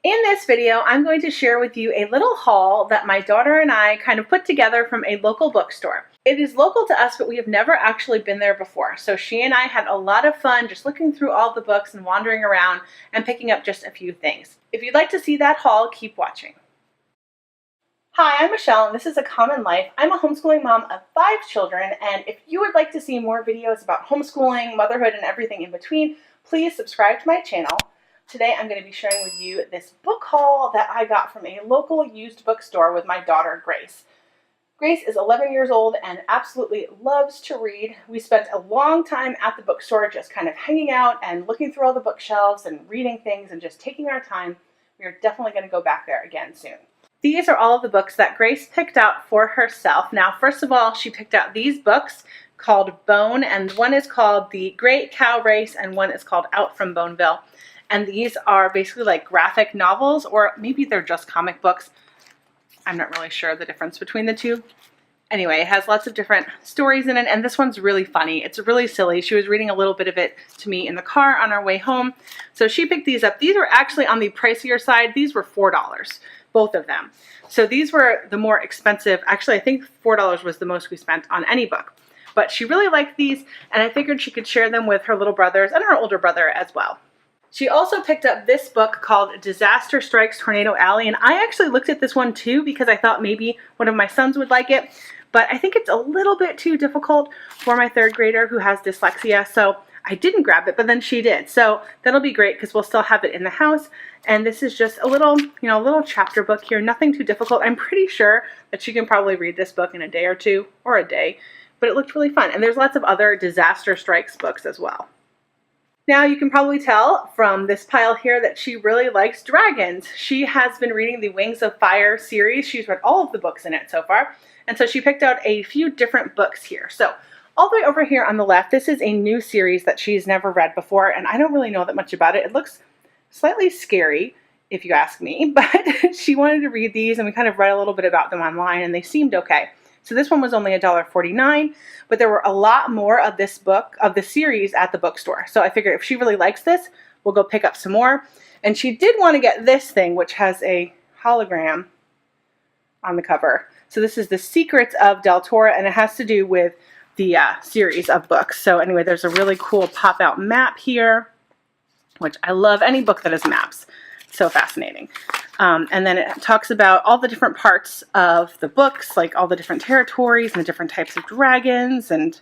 In this video, I'm going to share with you a little haul that my daughter and I kind of put together from a local bookstore. It is local to us, but we have never actually been there before. So she and I had a lot of fun just looking through all the books and wandering around and picking up just a few things. If you'd like to see that haul, keep watching. Hi, I'm Michelle, and this is A Common Life. I'm a homeschooling mom of 5 children, and if you would like to see more videos about homeschooling, motherhood, and everything in between, please subscribe to my channel. Today I'm going to be sharing with you this book haul that I got from a local used bookstore with my daughter, Grace. Grace is 11 years old and absolutely loves to read. We spent a long time at the bookstore just kind of hanging out and looking through all the bookshelves and reading things and just taking our time. We are definitely going to go back there again soon. These are all of the books that Grace picked out for herself. Now, first of all, she picked out these books called Bone, and one is called The Great Cow Race and one is called Out from Boneville. And these are basically like graphic novels, or maybe they're just comic books. I'm not really sure the difference between the two. Anyway, it has lots of different stories in it, and this one's really funny. It's really silly. She was reading a little bit of it to me in the car on our way home. So she picked these up. These were actually on the pricier side. These were $4, both of them. So these were the more expensive. Actually, I think $4 was the most we spent on any book. But she really liked these, and I figured she could share them with her little brothers and her older brother as well. She also picked up this book called Disaster Strikes Tornado Alley, and I actually looked at this one too because I thought maybe one of my sons would like it, but I think it's a little bit too difficult for my 3rd grader who has dyslexia, so I didn't grab it, but then she did. So that'll be great because we'll still have it in the house, and this is just a little, little chapter book here, nothing too difficult. I'm pretty sure that she can probably read this book in a day or two, or a day, but it looked really fun, and there's lots of other Disaster Strikes books as well. Now you can probably tell from this pile here that she really likes dragons. She has been reading the Wings of Fire series. She's read all of the books in it so far. And so she picked out a few different books here. So all the way over here on the left, this is a new series that she's never read before, and I don't really know that much about it. It looks slightly scary, if you ask me, but she wanted to read these, and we kind of read a little bit about them online, and they seemed okay. So this one was only $1.49, but there were a lot more of this book, of the series at the bookstore. So I figured if she really likes this, we'll go pick up some more. And she did want to get this thing, which has a hologram on the cover. So this is The Secrets of Del Toro, and it has to do with the series of books. So anyway, there's a really cool pop-out map here, which I love any book that has maps. So fascinating. And then it talks about all the different parts of the books, like all the different territories and the different types of dragons and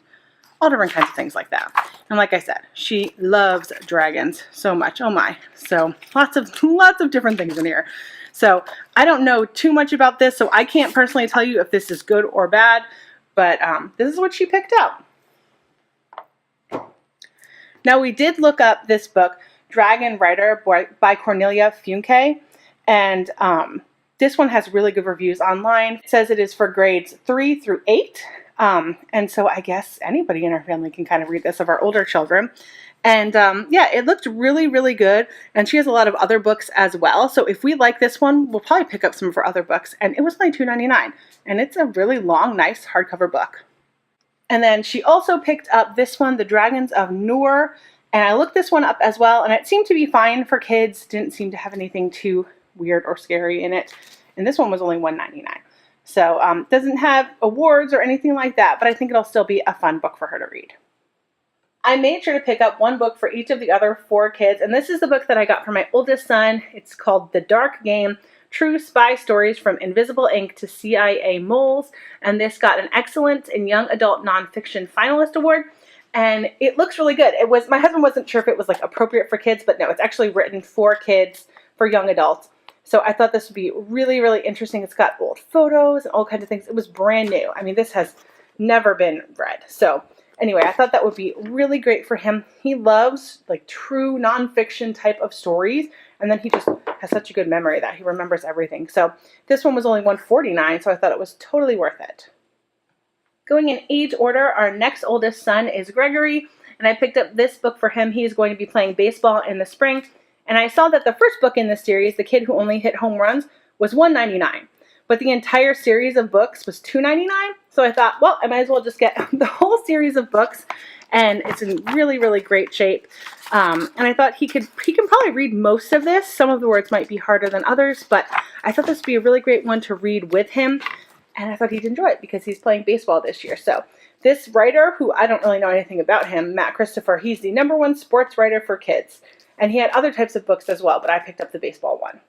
all different kinds of things like that. And like I said, she loves dragons so much. Oh my. So lots of different things in here. So I don't know too much about this, so I can't personally tell you if this is good or bad, but this is what she picked out. Now we did look up this book, Dragon Rider by Cornelia Funke, and this one has really good reviews online. It says it is for grades 3 through 8, and so I guess anybody in our family can kind of read this, of our older children. And yeah, it looked really, really good, and she has a lot of other books as well, so if we like this one, we'll probably pick up some of her other books, and it was only $2.99, and it's a really long, nice hardcover book. And then she also picked up this one, The Dragons of Noor. And I looked this one up as well, and it seemed to be fine for kids. Didn't seem to have anything too weird or scary in it. And this one was only $1.99. So doesn't have awards or anything like that, but I think it'll still be a fun book for her to read. I made sure to pick up one book for each of the other 4 kids, and this is the book that I got for my oldest son. It's called The Dark Game, True Spy Stories from Invisible Ink to CIA Moles. And this got an Excellence in Young Adult Nonfiction Finalist Award. And it looks really good. My husband wasn't sure if it was like appropriate for kids, but no, it's actually written for kids, for young adults. So I thought this would be really, really interesting. It's got old photos and all kinds of things. It was brand new. I mean, this has never been read. So anyway, I thought that would be really great for him. He loves like true nonfiction type of stories. And then he just has such a good memory that he remembers everything. So this one was only $1.49, so I thought it was totally worth it. Going in age order, our next oldest son is Gregory, and I picked up this book for him. He's going to be playing baseball in the spring, and I saw that the first book in this series, The Kid Who Only Hit Home Runs, was $1.99, but the entire series of books was $2.99, so I thought, well, I might as well just get the whole series of books, and it's in really, really great shape. And I thought he can probably read most of this. Some of the words might be harder than others, but I thought this would be a really great one to read with him. And I thought he'd enjoy it because he's playing baseball this year. So this writer, who I don't really know anything about him, Matt Christopher, he's the #1 sports writer for kids. And he had other types of books as well, but I picked up the baseball one.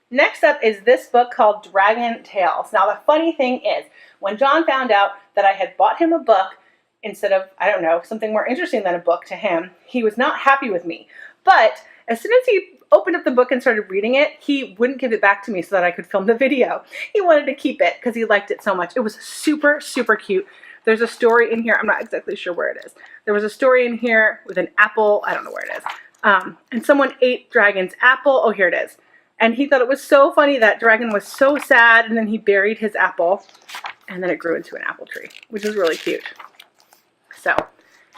Next up is this book called Dragon Tales. Now the funny thing is, when John found out that I had bought him a book instead of, I don't know, something more interesting than a book to him, he was not happy with me. But as soon as he opened up the book and started reading it, he wouldn't give it back to me so that I could film the video. He wanted to keep it because he liked it so much. It was super, super cute. There's a story in here. I'm not exactly sure where it is. There was a story in here with an apple. I don't know where it is. And someone ate Dragon's apple. Oh, here it is. And he thought it was so funny that Dragon was so sad, and then he buried his apple, and then it grew into an apple tree, which is really cute. So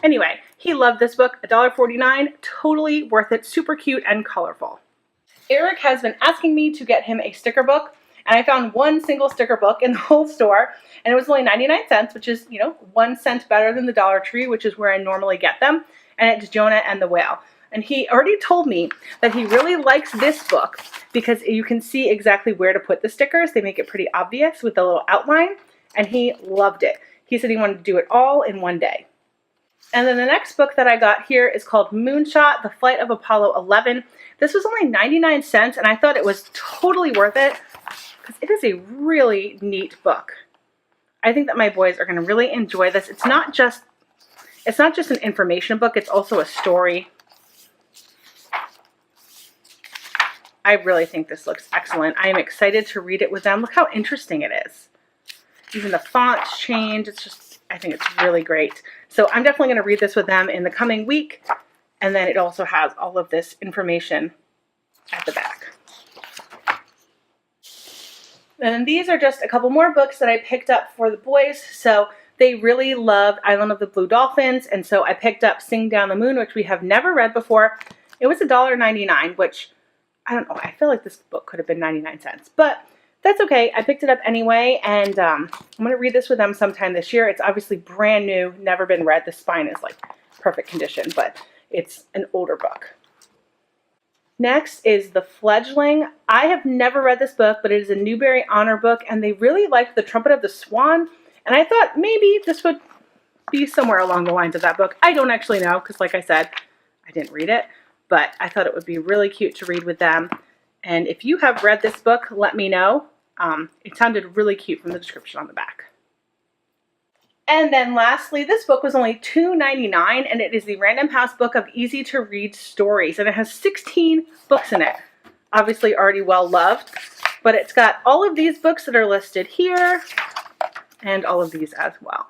anyway, he loved this book, $1.49, totally worth it, super cute and colorful. Eric has been asking me to get him a sticker book, and I found one single sticker book in the whole store, and it was only 99 cents, which is, 1 cent better than the Dollar Tree, which is where I normally get them, and it's Jonah and the Whale. And he already told me that he really likes this book because you can see exactly where to put the stickers. They make it pretty obvious with the little outline, and he loved it. He said he wanted to do it all in one day. And then the next book that I got here is called Moonshot, The Flight of Apollo 11. This was only 99 cents, and I thought it was totally worth it because it is a really neat book. I think that my boys are going to really enjoy this. It's not just an information book, it's also a story. I really think this looks excellent. I am excited to read it with them. Look how interesting it is. Even the fonts change. I think it's really great. So I'm definitely going to read this with them in the coming week. And then it also has all of this information at the back. And these are just a couple more books that I picked up for the boys. So they really loved Island of the Blue Dolphins. And so I picked up Sing Down the Moon, which we have never read before. It was $1.99, which I don't know. I feel like this book could have been 99 cents, but that's okay. I picked it up anyway, and I'm going to read this with them sometime this year. It's obviously brand new, never been read. The spine is like perfect condition, but it's an older book. Next is The Fledgling. I have never read this book, but it is a Newbery Honor book, and they really liked The Trumpet of the Swan, and I thought maybe this would be somewhere along the lines of that book. I don't actually know, because like I said, I didn't read it. But I thought it would be really cute to read with them. And if you have read this book, let me know. It sounded really cute from the description on the back. And then lastly, this book was only $2.99, and it is the Random House book of easy to read stories. And it has 16 books in it. Obviously already well loved. But it's got all of these books that are listed here, and all of these as well.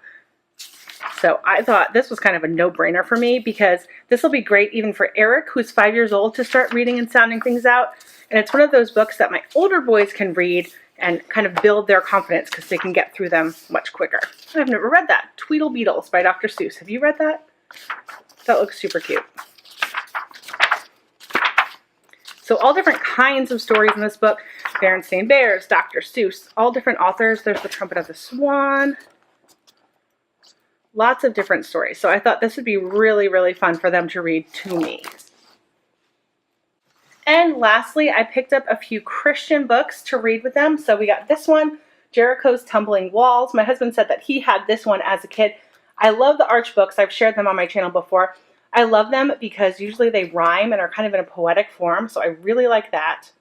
So I thought this was kind of a no-brainer for me because this will be great even for Eric, who's 5 years old, to start reading and sounding things out. And it's one of those books that my older boys can read and kind of build their confidence because they can get through them much quicker. I've never read that. Tweedle Beetles by Dr. Seuss. Have you read that? That looks super cute. So all different kinds of stories in this book. Berenstain Bears, Dr. Seuss, all different authors. There's The Trumpet of the Swan. Lots of different stories. So I thought this would be really, really fun for them to read to me. And lastly, I picked up a few Christian books to read with them. So we got this one, Jericho's Tumbling Walls. My husband said that he had this one as a kid. I love the Arch books. I've shared them on my channel before. I love them because usually they rhyme and are kind of in a poetic form. So I really like that.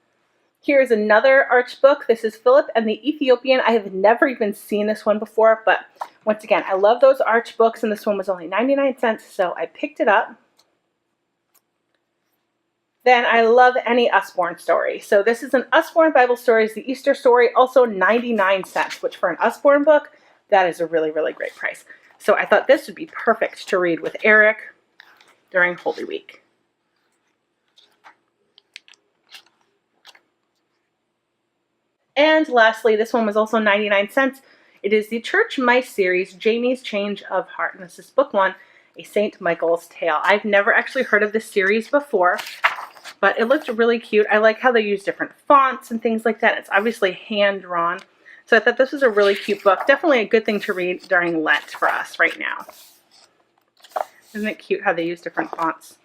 Here's another Arch book. This is Philip and the Ethiopian. I have never even seen this one before, but once again, I love those Arch books, and this one was only 99 cents, so I picked it up. Then I love any Usborne story. So this is an Usborne Bible Stories, the Easter story, also 99 cents, which for an Usborne book, that is a really, really great price. So I thought this would be perfect to read with Eric during Holy Week. And lastly, this one was also 99 cents. It is the Church Mice series, Jamie's Change of Heart. And this is book 1, A St. Michael's Tale. I've never actually heard of this series before, but it looked really cute. I like how they use different fonts and things like that. It's obviously hand-drawn. So I thought this was a really cute book. Definitely a good thing to read during Lent for us right now. Isn't it cute how they use different fonts?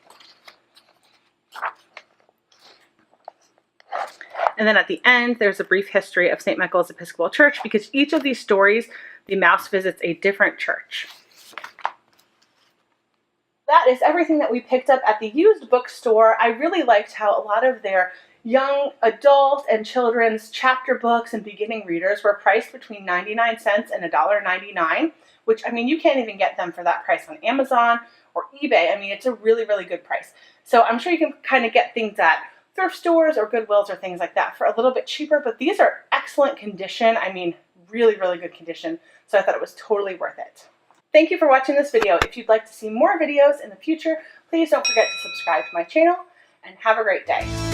And then at the end, there's a brief history of St. Michael's Episcopal Church, because each of these stories, the mouse visits a different church. That is everything that we picked up at the used bookstore. I really liked how a lot of their young adult and children's chapter books and beginning readers were priced between 99 cents and $1.99, which, I mean, you can't even get them for that price on Amazon or eBay. I mean, it's a really, really good price. So I'm sure you can kind of get things at thrift stores or Goodwills or things like that for a little bit cheaper, but these are excellent condition. I mean, really, really good condition. So I thought it was totally worth it. Thank you for watching this video. If you'd like to see more videos in the future, please don't forget to subscribe to my channel, and have a great day.